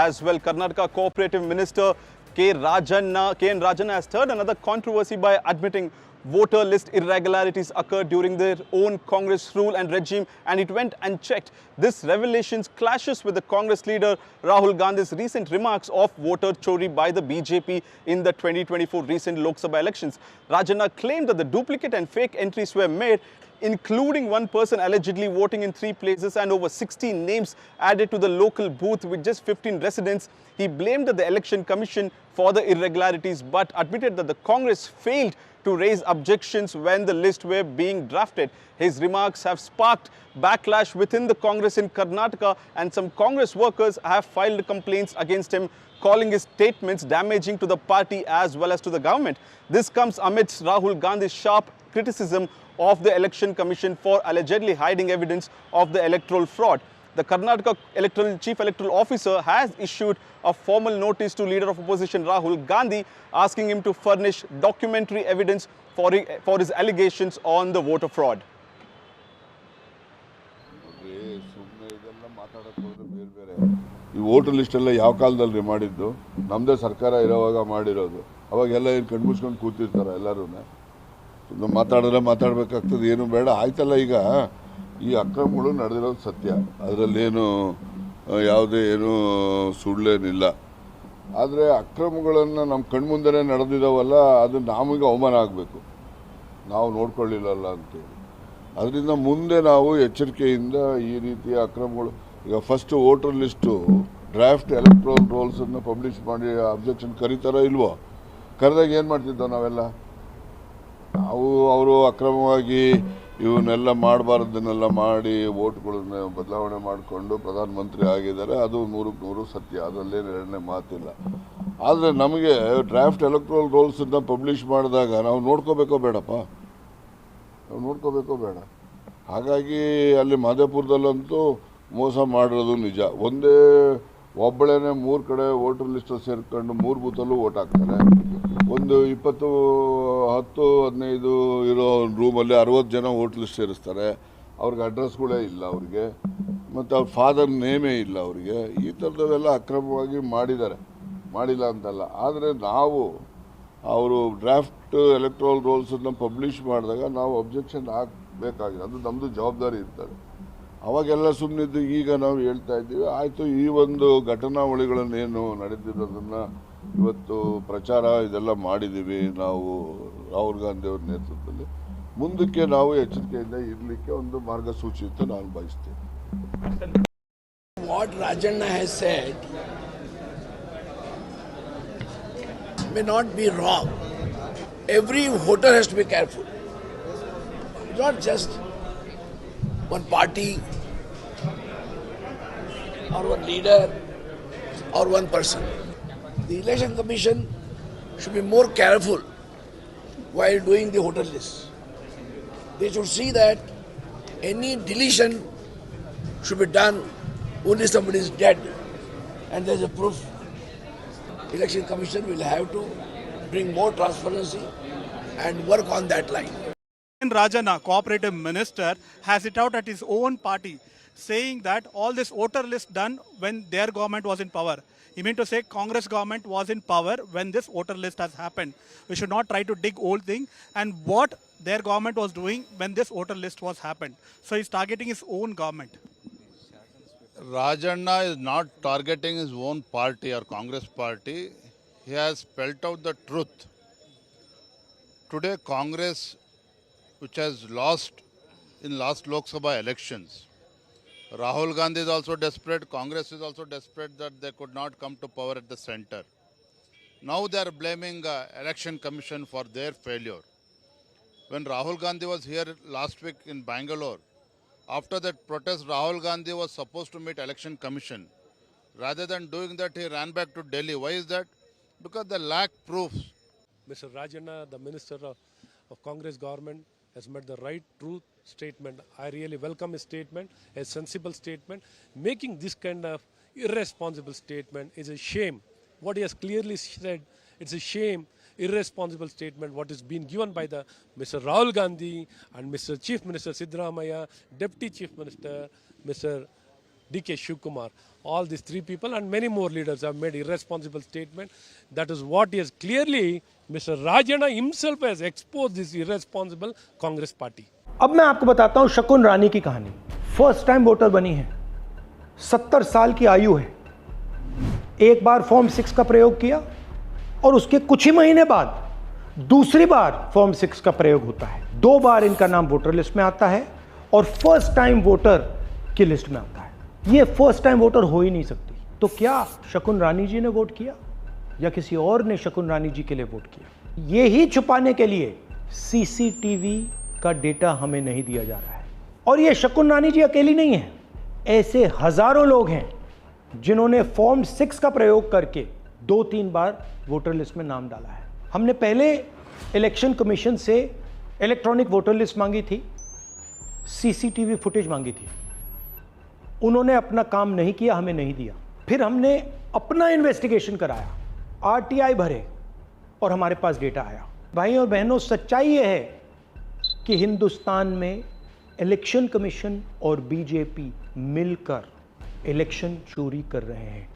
as well. Karnataka Cooperative Minister K. N. Rajanna has stirred another controversy by admitting voter list irregularities occurred during their own Congress rule and regime, and it went unchecked. This revelation clashes with the Congress leader Rahul Gandhi's recent remarks of voter chori by the BJP in the 2024 recent Lok Sabha elections. Rajanna claimed that the duplicate and fake entries were made, including one person allegedly voting in 3 places and over 16 names added to the local booth with just 15 residents. He blamed the Election Commission for the irregularities but admitted that the Congress failed to raise objections when the list were being drafted. His remarks have sparked backlash within the Congress in Karnataka, and some Congress workers have filed complaints against him, calling his statements damaging to the party as well as to the government. This comes amidst Rahul Gandhi's sharp criticism of the Election Commission for allegedly hiding evidence of the electoral fraud. The Karnataka Chief Electoral Officer has issued a formal notice to Leader of Opposition Rahul Gandhi, asking him to furnish documentary evidence for his allegations on the voter fraud. ಈ voter list ಎಲ್ಲ ಯಾವ ಕಾಲದಲ್ಲಿ ಮಾಡಿದ್ದು? ನಮ್ಮದೇ ಸರ್ಕಾರ ಇರೋವಾಗ ಮಾಡಿರೋದು. ಅವಾಗೆಲ್ಲ ಏನು ಕಣ್ಮುಚ್ಕೊಂಡು ಕೂತಿರ್ತಾರೆ ಎಲ್ಲರೂ. ಮಾತಾಡಿದ್ರೆ ಮಾತಾಡಬೇಕಾಗ್ತದೆ, ಏನು ಬೇಡ ಆಯ್ತಲ್ಲ. ಈಗ ಈ ಅಕ್ರಮಗಳು ನಡೆದಿರೋದು ಸತ್ಯ, ಅದರಲ್ಲೇನು ಯಾವುದೇ ಏನು ಸುಳ್ಳೇನಿಲ್ಲ. ಆದರೆ ಅಕ್ರಮಗಳನ್ನು ನಮ್ಮ ಕಣ್ಮುಂದೆನೇ ನಡೆದಿದ್ದಾವಲ್ಲ, ಅದು ನಮಗೆ ಅವಮಾನ ಆಗಬೇಕು, ನಾವು ನೋಡ್ಕೊಳ್ಳಿಲ್ಲಲ್ಲ ಅಂತೇಳಿ. ಅದರಿಂದ ಮುಂದೆ ನಾವು ಎಚ್ಚರಿಕೆಯಿಂದ ಈ ರೀತಿಯ ಅಕ್ರಮಗಳು, ಈಗ first voter list draft electoral ರೋಲ್ಸನ್ನು ಪಬ್ಲಿಷ್ ಮಾಡಿ ಅಬ್ಜೆಕ್ಷನ್ ಕರೀತಾರೋ ಇಲ್ವೋ? ಕರೆದಾಗ ಏನು ಮಾಡ್ತಿದ್ದೋ ನಾವೆಲ್ಲ? ಅವರು ಅಕ್ರಮವಾಗಿ ಇವನ್ನೆಲ್ಲ ಮಾಡಬಾರ್ದನ್ನೆಲ್ಲ ಮಾಡಿ ವೋಟ್ಗಳನ್ನ ಬದಲಾವಣೆ ಮಾಡಿಕೊಂಡು ಪ್ರಧಾನಮಂತ್ರಿ ಆಗಿದ್ದಾರೆ. ಅದು 100% ಸತ್ಯ, ಅದರಲ್ಲೇನು ಎರಡನೇ ಮಾತಿಲ್ಲ. ಆದರೆ ನಮಗೆ ಡ್ರಾಫ್ಟ್ ಎಲೆಕ್ಟ್ರಲ್ ರೋಲ್ಸನ್ನು ಪಬ್ಲಿಷ್ ಮಾಡಿದಾಗ ನಾವು ನೋಡ್ಕೋಬೇಕೋ ಬೇಡಪ್ಪ? ನಾವು ನೋಡ್ಕೋಬೇಕೋ ಬೇಡ? ಹಾಗಾಗಿ ಅಲ್ಲಿ ಮಾದೇಪುರದಲ್ಲಂತೂ ಮೋಸ ಮಾಡಿರೋದು ನಿಜ. ಒಬ್ಬಳೇನೆ 3 ಕಡೆ ವೋಟರ್ ಲಿಸ್ಟ್ ಸೇರ್ಕೊಂಡು 3 ಬೂತಲ್ಲೂ ವೋಟ್ ಹಾಕ್ತಾರೆ. ಒಂದು 20, 10, 15 ಇರೋ ರೂಮಲ್ಲಿ 60 ಜನ ವೋಟರ್ ಲಿಸ್ಟ್ ಸೇರಿಸ್ತಾರೆ. ಅವ್ರಿಗೆ ಅಡ್ರೆಸ್ಗಳೇ ಇಲ್ಲ ಅವ್ರಿಗೆ, ಮತ್ತು ಅವ್ರ ಫಾದರ್ ನೇಮೇ ಇಲ್ಲ ಅವರಿಗೆ. ಈ ಥರದವೆಲ್ಲ ಅಕ್ರಮವಾಗಿ ಮಾಡಿದ್ದಾರೆ, ಮಾಡಿಲ್ಲ ಅಂತಲ್ಲ. ಆದರೆ ನಾವು ಅವರು ಡ್ರಾಫ್ಟ್ ಎಲೆಕ್ಟ್ರಲ್ ರೋಲ್ಸನ್ನು ಪಬ್ಲಿಷ್ ಮಾಡಿದಾಗ ನಾವು ಅಬ್ಜೆಕ್ಷನ್ ಹಾಕಬೇಕಾಗಿದೆ, ಅದು ನಮ್ಮದು ಜವಾಬ್ದಾರಿ ಇರ್ತದೆ. ಅವಾಗೆಲ್ಲ ಸುಮ್ಮನಿದ್ದು ಈಗ ನಾವು ಹೇಳ್ತಾ ಇದ್ದೀವಿ. ಆಯಿತು, ಈ ಒಂದು ಘಟನಾವಳಿಗಳನ್ನೇನು ನಡೆದಿರೋದನ್ನು ಇವತ್ತು ಪ್ರಚಾರ ಇದೆಲ್ಲ ಮಾಡಿದ್ದೀವಿ ನಾವು ರಾಹುಲ್ ಗಾಂಧಿ ಅವ್ರ ನೇತೃತ್ವದಲ್ಲಿ. ಮುಂದಕ್ಕೆ ನಾವು ಎಚ್ಚರಿಕೆಯಿಂದ ಇರಲಿಕ್ಕೆ ಒಂದು ಮಾರ್ಗಸೂಚಿ ಅಂತ ನಾನು ಬಯಸ್ತೇನೆ. What Rajanna has said may not be wrong. Every voter has to be careful. It's not just one party or one leader or one person. The Election Commission should be more careful while doing the voter list. They should see that any deletion should be done only somebody is dead and there is a proof. Election Commission will have to bring more transparency and work on that line. Rajanna, Cooperative Minister, has it out at his own party, saying that all this voter list done when their government was in power. He meant to say Congress government was in power when this voter list has happened. We should not try to dig old thing and what their government was doing when this voter list was happened. So he's targeting his own government. Rajanna is not targeting his own party or Congress party. He has spelled out the truth. Today Congress, which has lost in last Lok Sabha elections. Rahul Gandhi is also desperate, Congress is also desperate that they could not come to power at the center. Now they are blaming Election Commission for their failure. When Rahul Gandhi was here last week in Bangalore, after that protest, Rahul Gandhi was supposed to meet Election Commission. Rather than doing that, he ran back to Delhi. Why is that? Because they lack proofs. Mr. Rajanna, the Minister of Congress government, has made the right truth statement. I really welcome his statement, a sensible statement. Making this kind of irresponsible statement is a shame. What he has clearly said, it's a shame, irresponsible statement what is being given by the Mr. Rahul Gandhi and Mr. Chief Minister Siddaramaiah, Deputy Chief Minister Mr. DK Shivkumar. All these three people and many more leaders have made irresponsible statement. That is what he has clearly, Mr. Rajana himself has exposed this irresponsible Congress party. अब मैं आपको बताता हूं शकुन रानी की कहानी। First time voter बनी है, 70 साल की आयु है, एक बार फॉर्म 6 का प्रयोग किया और उसके कुछ ही महीने बाद दूसरी बार फॉर्म 6 का प्रयोग होता है। 2 बार इनका नाम वोटर लिस्ट में आता है और फर्स्ट टाइम वोटर की लिस्ट में आता है। ये फर्स्ट टाइम वोटर हो ही नहीं सकती। तो क्या शकुन रानी जी ने वोट किया या किसी और ने शकुन रानी जी के लिए वोट किया? ये ही छुपाने के लिए सीसीटीवी का डेटा हमें नहीं दिया जा रहा है। और ये शकुन रानी जी अकेली नहीं है, ऐसे हजारों लोग हैं जिन्होंने फॉर्म 6 का प्रयोग करके 2-3 बार वोटर लिस्ट में नाम डाला है। हमने पहले इलेक्शन कमीशन से इलेक्ट्रॉनिक वोटर लिस्ट मांगी थी, सीसीटीवी फुटेज मांगी थी, उन्होंने अपना काम नहीं किया, हमें नहीं दिया। फिर हमने अपना इन्वेस्टिगेशन कराया, आरटीआई भरे और हमारे पास डेटा आया। भाई और बहनों, सच्चाई यह है कि हिंदुस्तान में इलेक्शन कमीशन और बीजेपी मिलकर इलेक्शन चोरी कर रहे हैं।